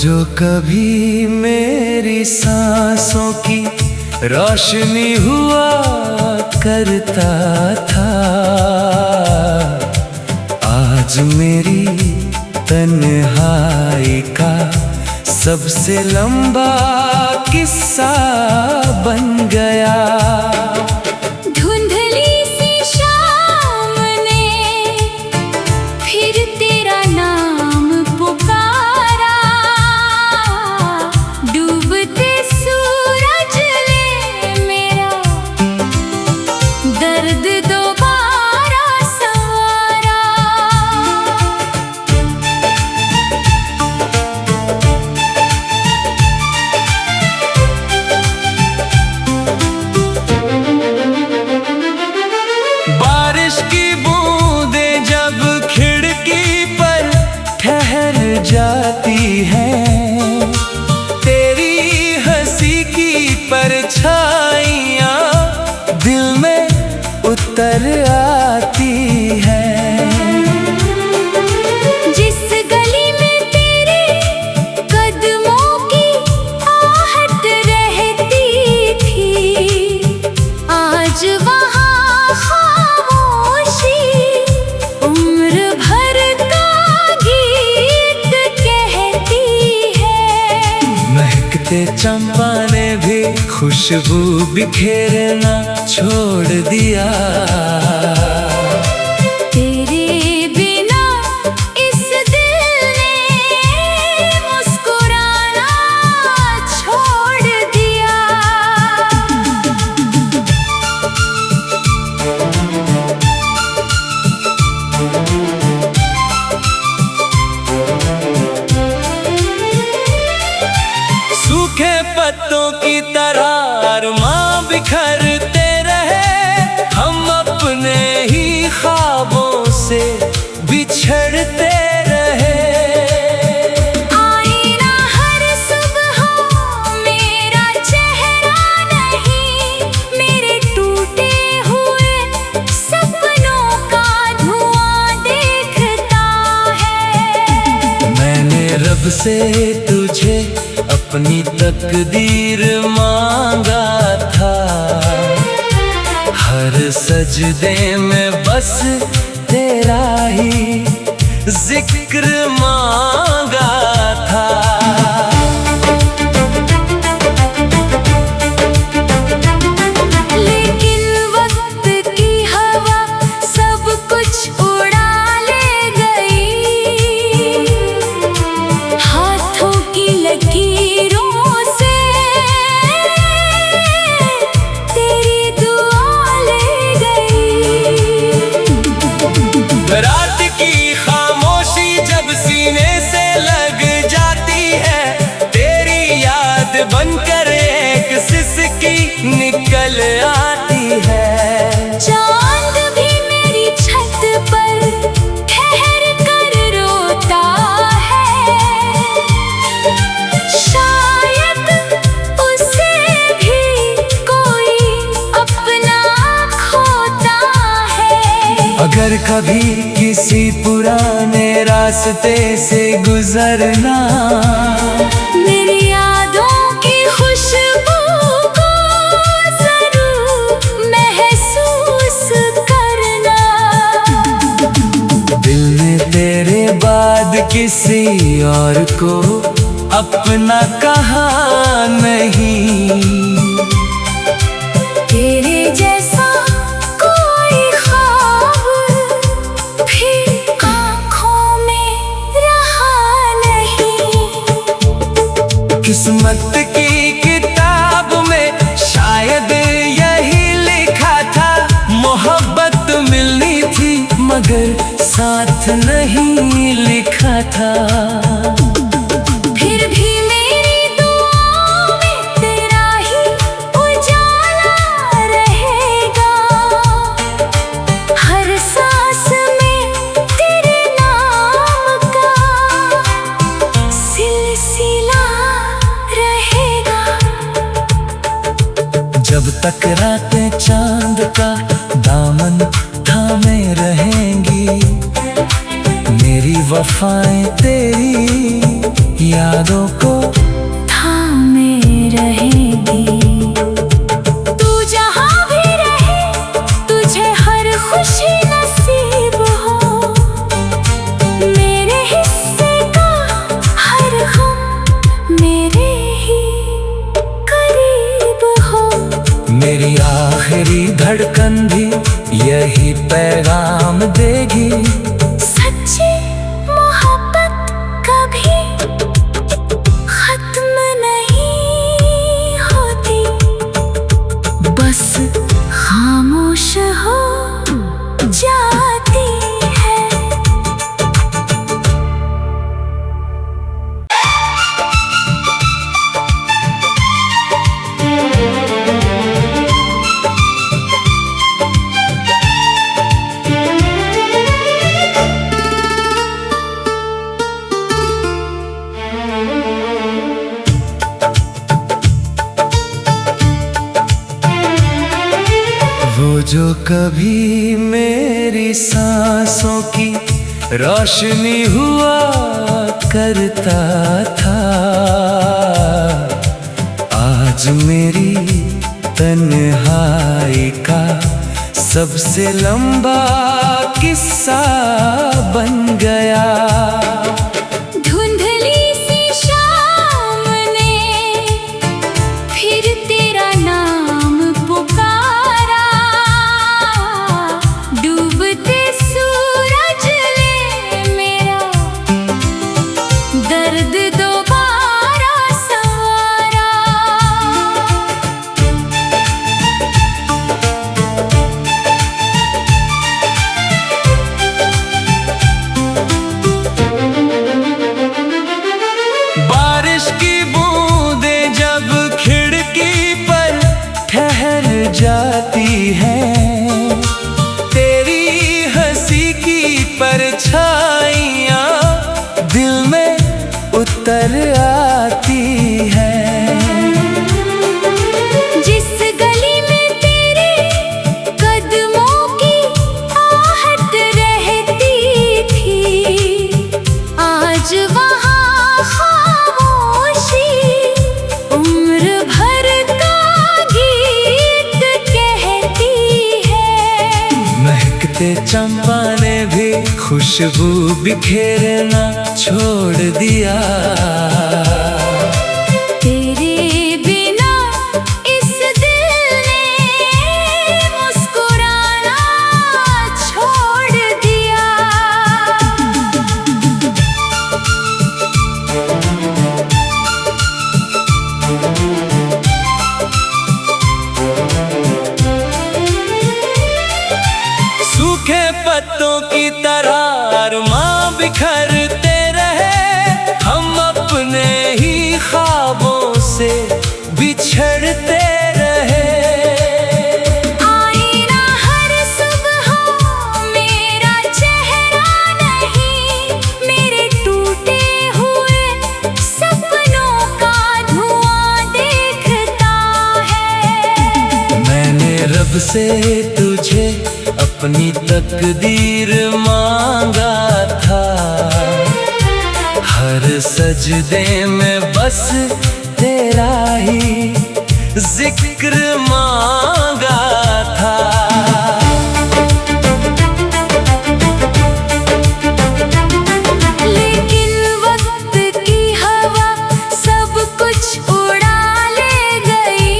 जो कभी मेरी सांसों की रोशनी हुआ करता था, आज मेरी तन्हाई का सबसे लंबा किस्सा बन गया। जाती है तेरी हंसी की परछाइयाँ दिल में उतर आती है। जिस गली में तेरे कदमों की आहट रहती थी, आज वहाँ खामोशी उम्र भर चंपा ने भी खुशबू बिखेरना छोड़ दिया। तेरे बिना इस दिल ने मुस्कुराना छोड़ दिया। सूखे पत्तों की तरह अरमां बिखरते रहे, हम अपने ही ख्वाबों से बिछड़ते रहे। आईना हर सुबह मेरा चेहरा नहीं, मेरे टूटे हुए सपनों का धुआं देखता है। मैंने रब से तुझे अपनी तकदीर मांगा था, हर सजदे में बस तेरा ही जिक्र मांगा था। लेकिन वक्त की हवा सब कुछ उड़ा ले गई, हाथों की लकीरों से तेरी दुआ ले गई। रात की खामोशी जब सीने से लग जाती है, तेरी याद बनकर एक सिसकी निकल आती है। चांद भी मेरी छत पर ठहर कर रोता है, शायद उसे भी कोई अपना खोता है। अगर कभी किसी पुराने रास्ते से गुजरना, मेरी यादों की खुशबू को जरूर महसूस करना। दिल ने तेरे बाद किसी और को अपना कहा नहीं, तेरे जैसा कोई ख्वाब फिर आँखों में रहा नहीं। किस्मत की किताब में शायद यही लिखा था, मोहब्बत मिलनी थी मगर साथ नहीं लिखा था। फिर भी मेरी दुआओं में तेरा ही उजाला रहेगा, हर सांस में तेरे नाम का सिलसिला रहेगा। जब तक रातें चांद का दामन थामे रहेंगी, मेरी वफाएं तेरी यादों को थामे रहेगी। तू जहाँ भी रहे तुझे हर खुशी नसीब हो। मेरे हिस्से का हर गम मेरे ही करीब हो। मेरी आखिरी धड़कन भी यही पैगाम देगी। सच्ची मोहब्बत कभी खत्म नहीं होती, बस खामोश हो जाती है। वो जो कभी मेरी सांसों की रोशनी हुआ करता था, आज मेरी तन्हाई का सबसे लंबा किस्सा बन गया। धुंधली सी शाम ने फिर तेरा नाम पुकारा। डूबते सूरज ने मेरा दर्द दोबारा संवारा। बारिश की बूंदें जब खिड़की पर ठहर जाती हैं, तेरी हंसी की परछाइयाँ दिल में उतर आती हैं। जिस गली में तेरे कदमों की आहट रहती थी, आज वहाँ खामोशी उम्र भर का गीत कहती है। महकते चंपा ने भी खुशबू बिखेरना छोड़ दिया। तेरे बिना इस दिल ने मुस्कुराना छोड़ दिया। सूखे पत्तों की तरह अरमां बिखरते रहे, हम अपने ही ख्वाबों से बिछड़ते रहे। आईना हर सुबह मेरा चेहरा नहीं, मेरे टूटे हुए सपनों का धुआं देखता है। मैंने रब से तुझे अपनी तकदीर मांगा था, हर सजदे में बस तेरा ही जिक्र मांगा था। लेकिन वक्त की हवा सब कुछ उड़ा ले गई।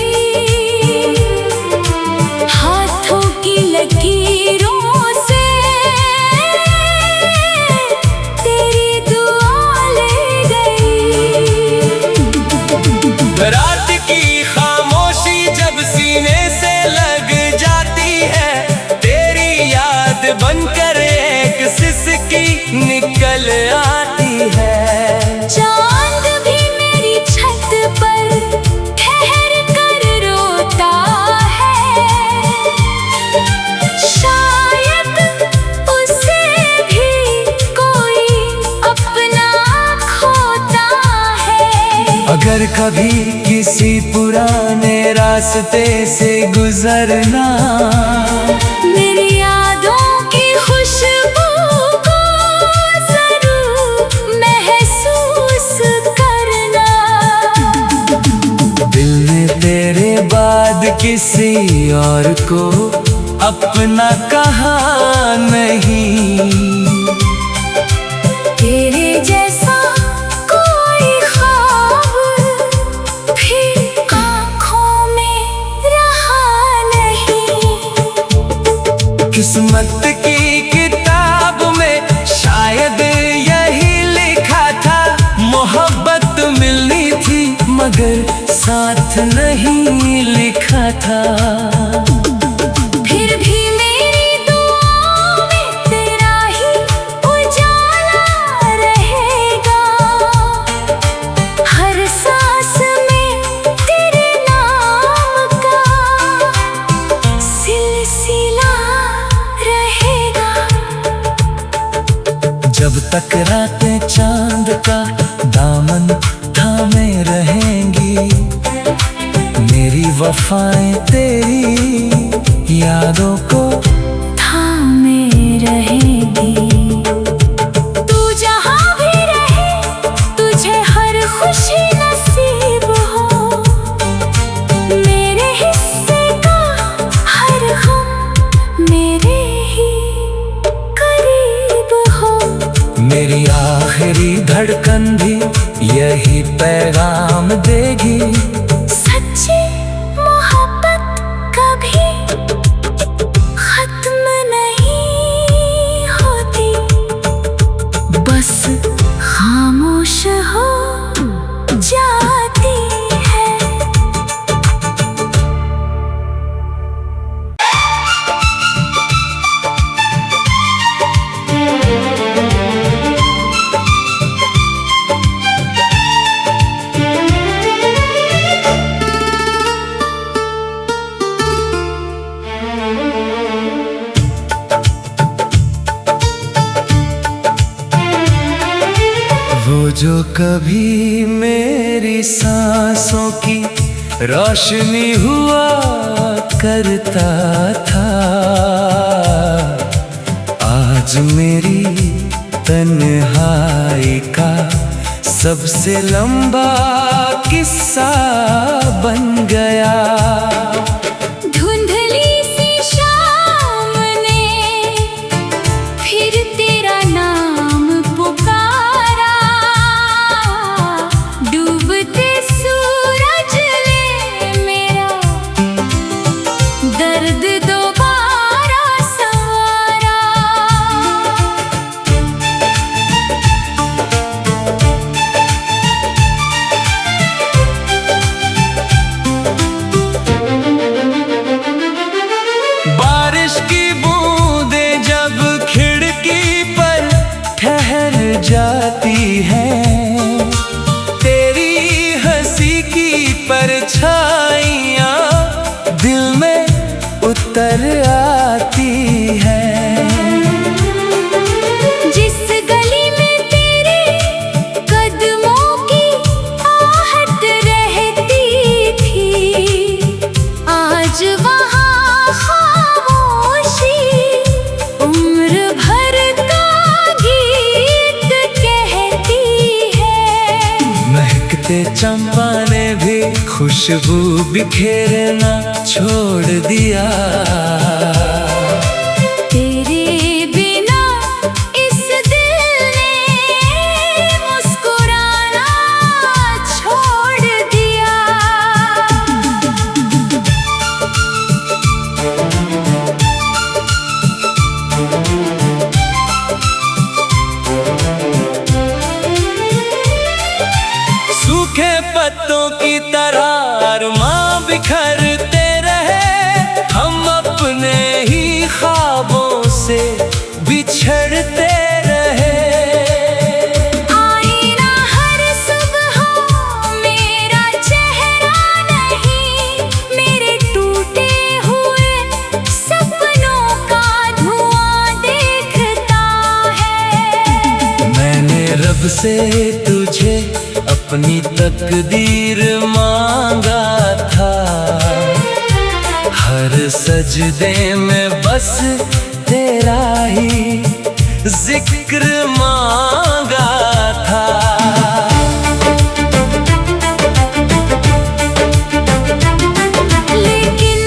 हाथों की लकीरों से तेरी दुआ ले गई। रात की खामोशी जब सीने से लग जाती है, तेरी याद बनकर एक सिसकी निकल आती है। चांद भी मेरी छत पर ठहर कर रोता है। शायद उसे भी कोई अपना खोता है। अगर कभी किसी पुराने रास्ते से गुजरना, मेरी यादों की खुशबू को जरा किसी और को अपना कहा नहीं। तेरे जैसा कोई ख्वाब फिर आँखों में रहा नहीं। किस्मत की किताब में शायद यही लिखा था, मोहब्बत मिलनी थी मगर साथ नहीं लिखा था। फिर भी मेरी दुआओं में तेरा ही उजाला रहेगा। हर सांस में तेरे नाम का सिलसिला रहेगा। जब तक रातें चांद का दामन थामे रहेंगी, मेरी वफाएं तेरी यादों को थामे रहेगी। तू जहाँ भी रहे तुझे हर खुशी नसीब हो। मेरे हिस्से का हर गम मेरे ही करीब हो। मेरी आखिरी धड़कन भी यही पैगाम देगी, सच्ची मोहब्बत कभी खत्म नहीं होती, बस खामोश हो जाती है। वो जो कभी मेरी सांसों की रोशनी हुआ करता था, आज मेरी तन्हाई का सबसे लंबा किस्सा बन गया। धुंधली सी शाम ने फिर तेरा नाम पुकारा। डूबते सूरज ने मेरा दर्द दोबारा संवारा। बारिश की बूंदें जब खिड़की पर ठहर जाती हैं, तेरी हंसी की परछाइयाँ दिल में उतर आती हैं। जिस गली में तेरे कदमों की आहट रहती थी, आज वहाँ खामोशी उम्र भर का गीत कहती है। महकते चंपा ने भी खुशबू बिखेरना छोड़ दिया। तेरे बिना इस दिल ने मुस्कुराना छोड़ दिया। सूखे पत्तों की तरह अरमां बिखरते रहे, हम अपने ही ख्वाबों से बिछड़ते रहे। आईना हर सुबह मेरा चेहरा नहीं, मेरे टूटे हुए सपनों का धुआं देखता है। मैंने रब से तुझे अपनी तकदीर मांगा था, हर सजदे में बस तेरा ही जिक्र मांगा था। लेकिन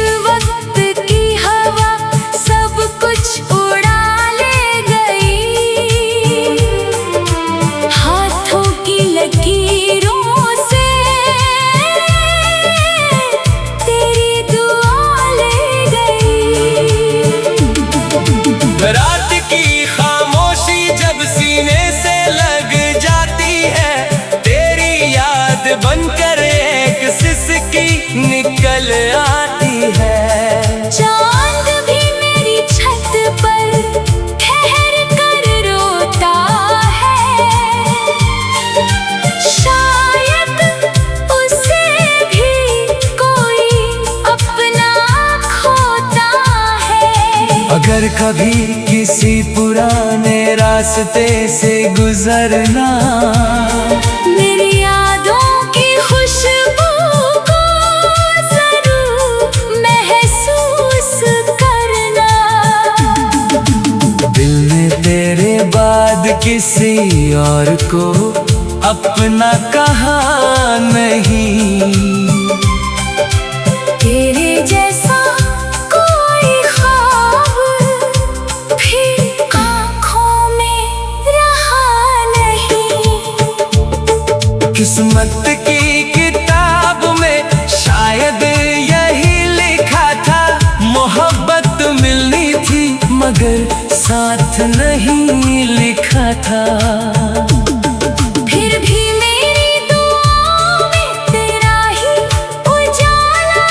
रात की खामोशी जब सीने से लग जाती है, तेरी याद बनकर एक सिसकी निकल आती है। चांद भी मेरी छत पर ठहर कर रोता है, शायद उसे भी कोई अपना खोता है। अगर कभी किसी पुराने रास्ते से गुजरना, मेरी यादों की खुशबू को जरूर महसूस करना। दिल ने तेरे बाद किसी और को अपना कहा नहीं, तेरे जैसा कोई ख्वाब फिर आँखों में रहा नहीं। किस्मत की किताब में शायद यही लिखा था, मोहब्बत मिलनी थी मगर साथ नहीं लिखा था। फिर भी मेरी दुआओं में तेरा ही उजाला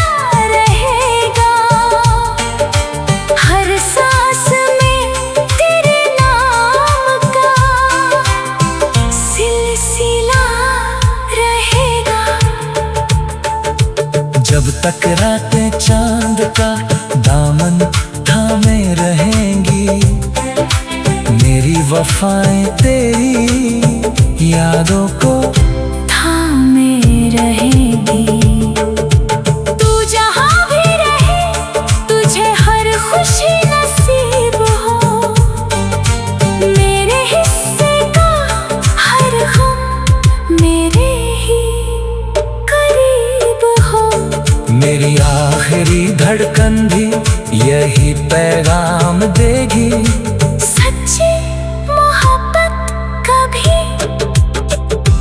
रहेगा, हर सांस में तेरे नाम का सिलसिला रहेगा। जब तक रातें चांद का दामन थामे रहेंगी, मेरी वफाएं तेरी यादों को थामे रहेगी। तू जहाँ भी रहे तुझे हर खुशी नसीब हो, मेरे हिस्से का हर गम मेरे ही करीब हो। मेरी आखिरी धड़कन भी यही पैगाम देगी, सच्ची मोहब्बत कभी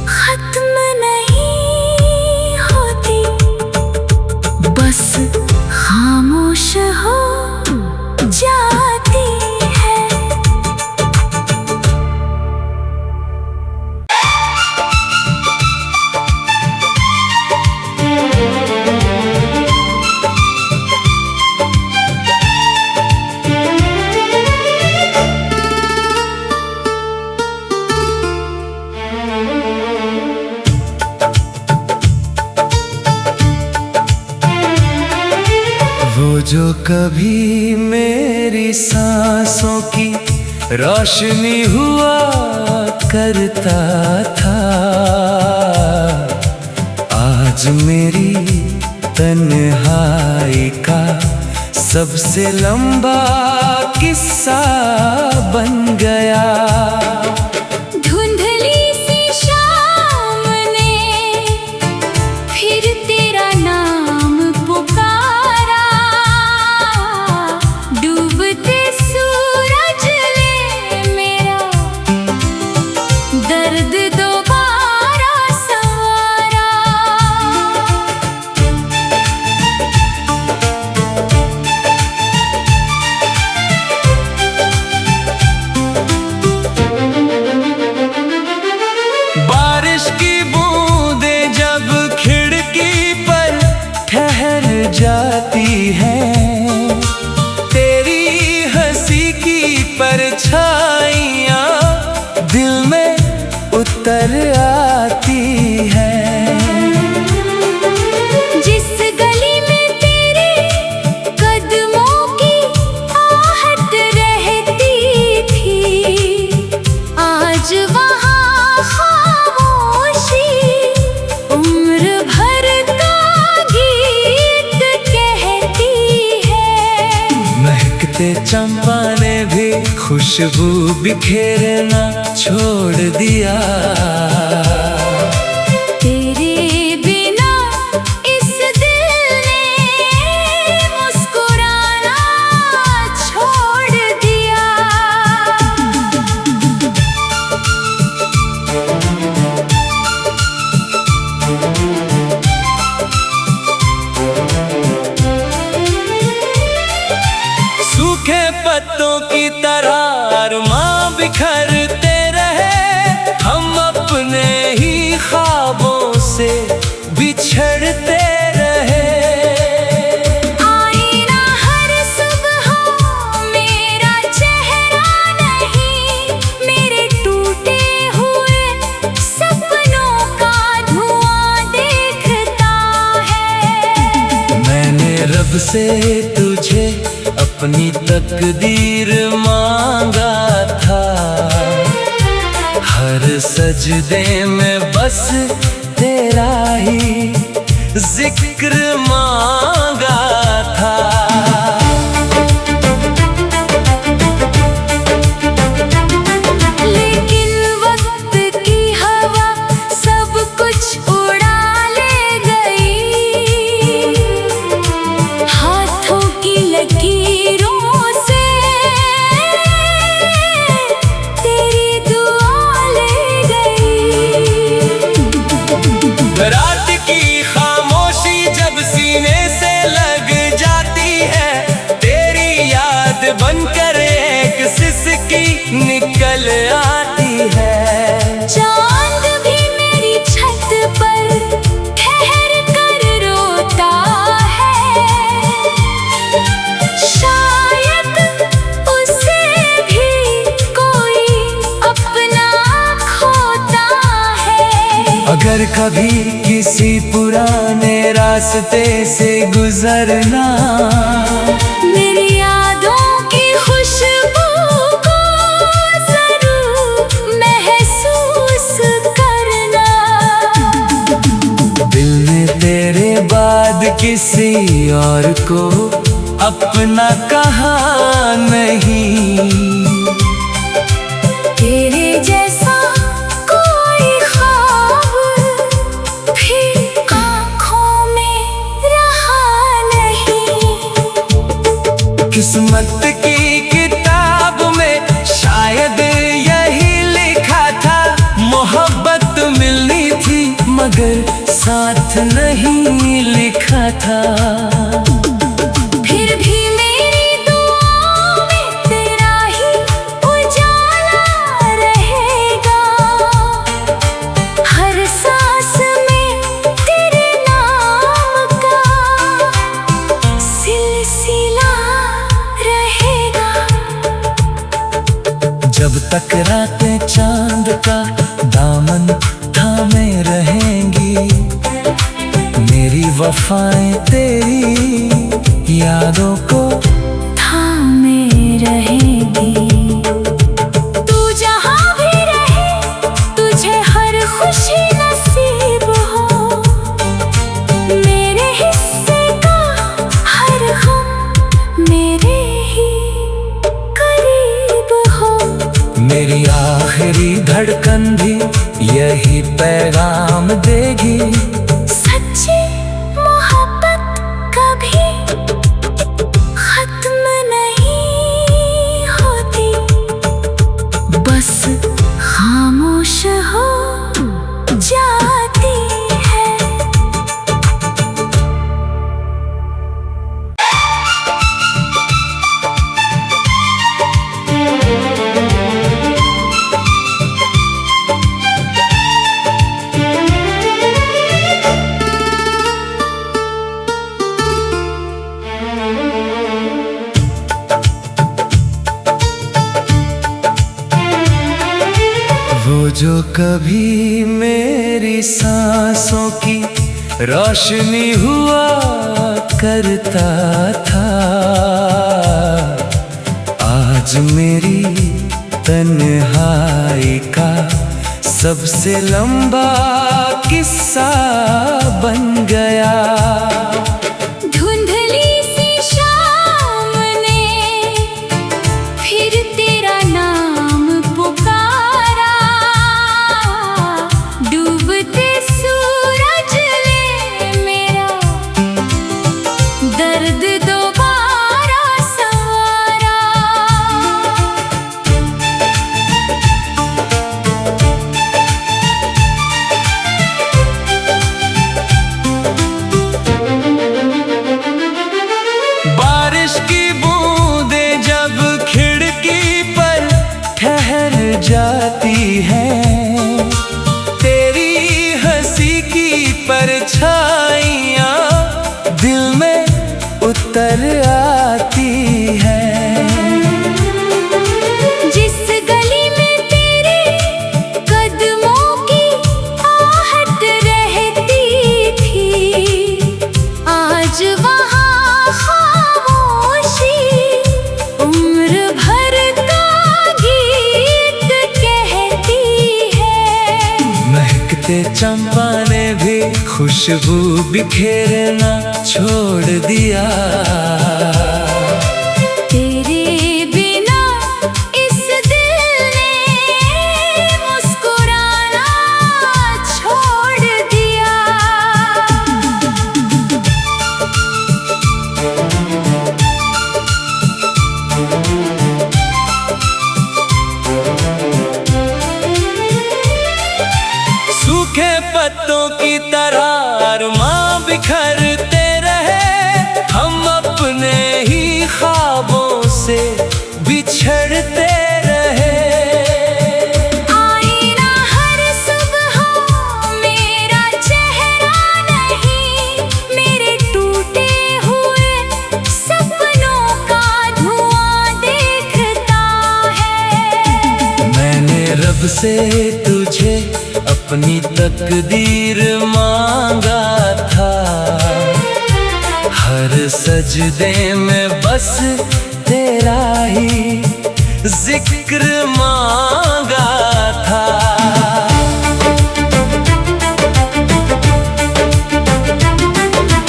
खत्म नहीं होती, बस खामोश हो जाती है। वो जो कभी मेरी सांसों की रोशनी हुआ करता था, आज मेरी तन्हाई का सबसे लंबा किस्सा बन गया। धुंधली सी शाम ने फिर तेरा नाम पुकारा, डूबते सूरज ने मेरा दर्द दोबारा संवारा। बारिश की बूंदें जब खिड़की पर ठहर जाती हैं, तेरी हंसी की परछाइयाँ दिल में उतर आती हैं। जिस गली में तेरे कदमों की आहट रहती थी, आज वहाँ खामोशी उम्र भर का गीत कहती है। महकते चंपा ने भी खुशबू बिखेरना छोड़ दिया। तेरे बिना इस दिल ने मुस्कुराना छोड़ दिया। सूखे पत्तों की की तरह अरमां बिखरते रहे, हम अपने ही ख्वाबों से बिछड़ते रहे। आईना हर सुबह मेरा चेहरा नहीं, मेरे टूटे हुए सपनों का धुआं देखता है। मैंने रब से तुझे अपनी तकदीर मांगा था, हर सजदे में बस तेरा ही जिक्र मांगा था। लेकिन वक्त की हवा सब कुछ उड़ा ले गई, हाथों की लकीरों से तेरी दुआ ले गई। रात की खामोशी जब सीने से लग जाती है, तेरी याद बनकर एक सिसकी निकल आती है। चांद भी मेरी छत पर ठहर कर रोता है, शायद उसे भी कोई अपना खोता है। अगर कभी किसी पुराने रास्ते से गुजरना, मेरी यादों की खुशबू को जरूर महसूस करना। दिल ने तेरे बाद किसी और को अपना कहा नहीं, तेरे जैसा कोई ख्वाब फिर आँखों में रहा नहीं। किस्मत की किताब में शायद यही लिखा था, मोहब्बत मिलनी थी मगर साथ नहीं लिखा था। फिर भी मेरी दुआओं में तेरा ही उजाला रहेगा, हर सांस में तेरे नाम का सिलसिला रहेगा। जब तक रातें चांद का दामन थामे रहेंगी, मेरी वफाएं तेरी यादों को थामे रहेगी। तू जहाँ भी रहे तुझे हर खुशी नसीब हो, मेरे हिस्से का हर गम मेरे ही करीब हो। मेरी आखिरी धड़कन भी यही पैगाम देगी, सच्ची मोहब्बत कभी खत्म नहीं होती, बस खामोश हो जाती है। वो जो कभी मेरी सांसों की रोशनी हुआ करता था, आज मेरी तन्हाई का सबसे लंबा किस्सा बन गया। धुंधली सी शाम ने फिर तेरा नाम पुकारा, डूबते सूरज ने मेरा दर्द दोबारा संवारा। चंपा ने भी खुशबू बिखेरना छोड़ दिया। तेरे बिना इस दिल ने मुस्कुराना छोड़ दिया। सूखे पत्तों की तरह अरमां बिखरते रहे, हम अपने ही ख्वाबों से बिछड़ते रहे। आईना हर सुबह मेरा चेहरा नहीं, मेरे टूटे हुए सपनों का धुआं देखता है। मैंने रब से तुझे अपनी तकदीर मांगा था, हर सजदे में बस तेरा ही जिक्र मांगा था।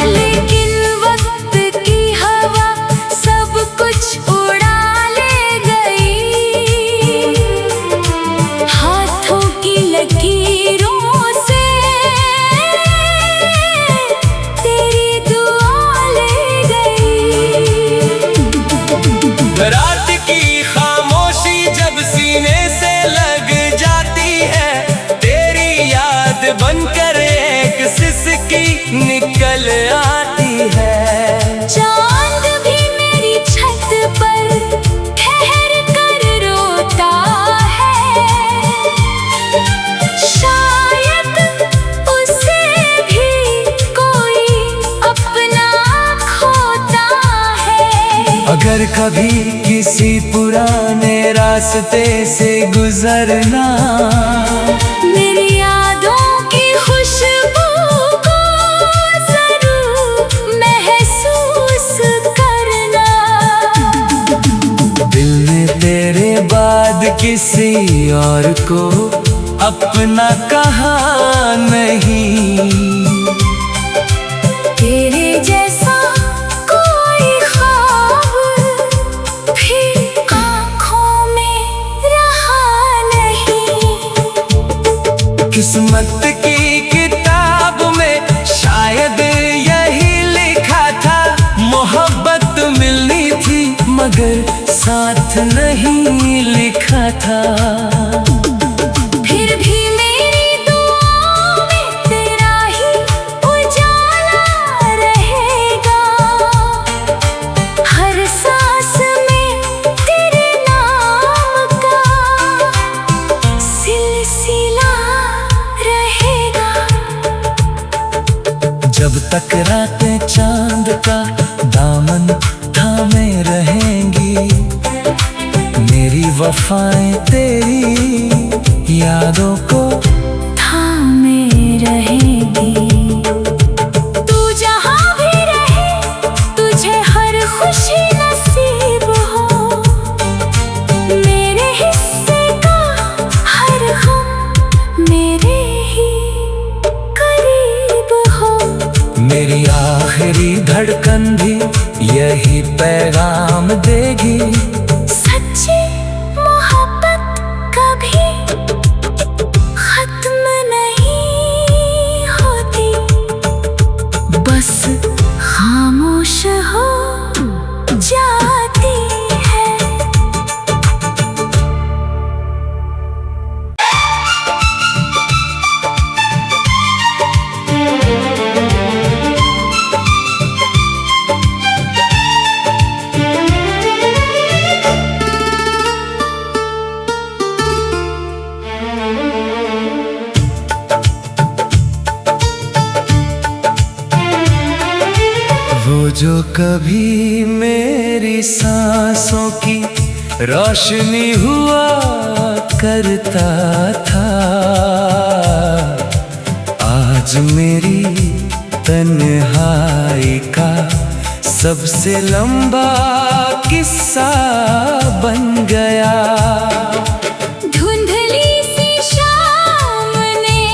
लेकिन वक्त की हवा सब कुछ उड़ा ले गई, हाथों की लकीरों से तेरी दुआ ले गई। रात की खामोशी जब सीने से लग जाती है, तेरी याद बनकर एक सिसकी निकल आती है। चांद भी मेरी छत पर ठहर कर रोता है, शायद उसे भी कोई अपना खोता है। अगर कभी किसी पुराने रास्ते से गुजरना, मेरी यादों की खुशबू को जरूर महसूस करना। दिल ने तेरे बाद किसी और को अपना कहा नहीं। तेरे जैसा कोई ख्वाब फिर आँखों में रहा नहीं। किस्मत की किताब में शायद यही लिखा था, मोहब्बत मिलनी थी मगर साथ नहीं लिखा था। फिर भी मेरी दुआओं में तेरा ही उजाला रहेगा, हर सांस में तेरे नाम का सिलसिला रहेगा। जब तक रातें चांद का दामन थामे रहेंगी, मेरी वफाएं तेरी यादों को थामे रहेगी। तू जहाँ भी रहे तुझे हर खुशी नसीब हो, मेरे हिस्से का हर गम मेरे ही करीब हो। मेरी आखिरी धड़कन भी यही पैगाम देगी, सच्ची मोहब्बत कभी खत्म नहीं होती, बस खामोश हो जाती है। वो जो कभी मेरी सांसों की रोशनी हुआ करता था, आज मेरी तन्हाई का सबसे लंबा किस्सा बन गया। धुंधली सी शाम ने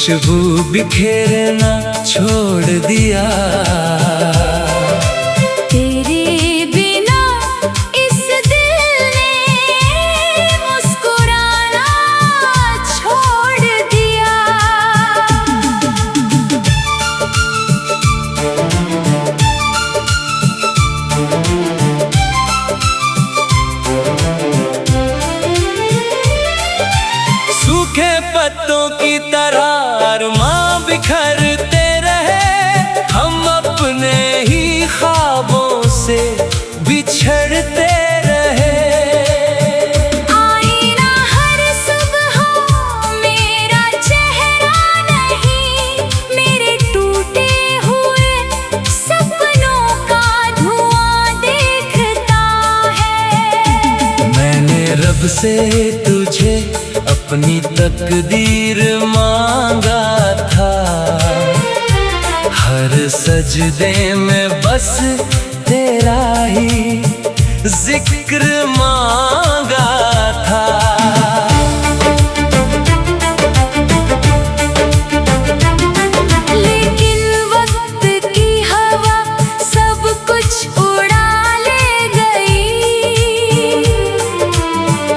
खुशबू बिखेरना छोड़ दिया। तेरे बिना इस दिल ने मुस्कुराना छोड़ दिया। सूखे पत्तों की तरह अरमां बिखरते रहे, हम अपने ही ख्वाबों से बिछड़ते रहे। आईना हर सुबह मेरा चेहरा नहीं, मेरे टूटे हुए सपनों का धुआं देखता है। मैंने रब से तुझे अपनी तकदीर मांगा था, हर सजदे में बस तेरा ही जिक्र मांगा था। लेकिन वक्त की हवा सब कुछ उड़ा ले गई,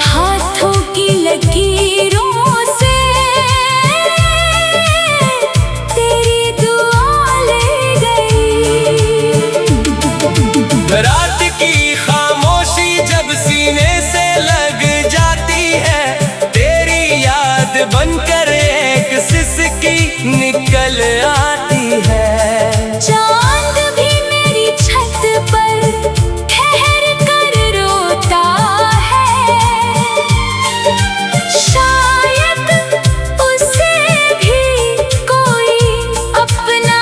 हाथों की लकीरों से तेरी दुआ ले गई। रात की खामोशी जब सीने से लग जाती है, तेरी याद बनकर एक सिसकी निकल आती है। चांद भी मेरी छत पर ठहर कर रोता है, शायद उसे भी कोई अपना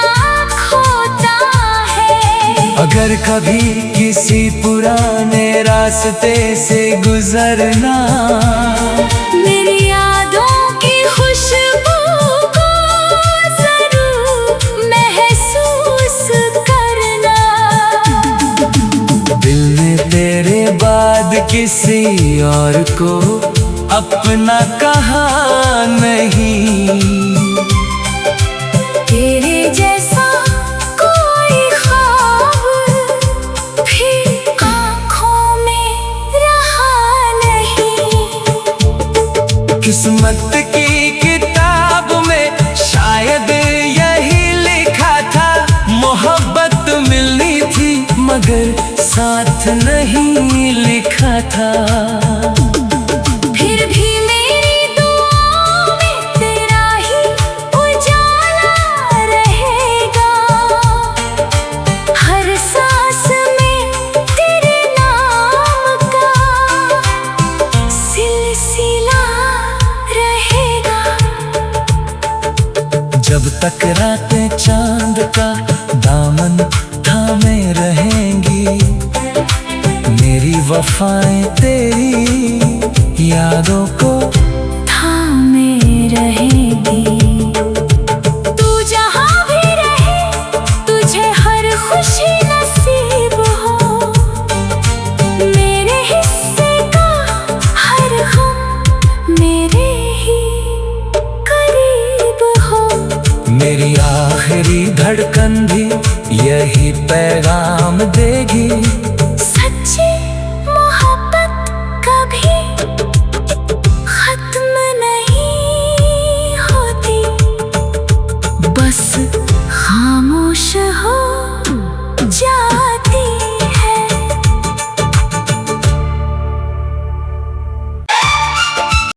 खोता है। अगर कभी किसी पुराने रास्ते से गुजरना, मेरी यादों की खुशबू को जरूर महसूस करना। दिल ने तेरे बाद किसी और को अपना कहा नहीं। तेरे जैसा कोई ख्वाब फिर आँखों में रहा नहीं। किस्मत की किताब में शायद यही लिखा था, मोहब्बत मिलनी थी मगर साथ नहीं लिखा था। फिर भी मेरी दुआओं में तेरा ही उजाला रहेगा, हर सांस में तेरे नाम का सिलसिला रहेगा। जब तक रातें चांद का दामन थामे रहेंगी, मेरी वफाएं तेरी यादों को थामे रहेगी। तू जहाँ भी रहे तुझे हर खुशी नसीब हो, मेरे हिस्से का हर गम मेरे ही करीब हो। मेरी आखिरी धड़कन भी यही पैगाम देगी,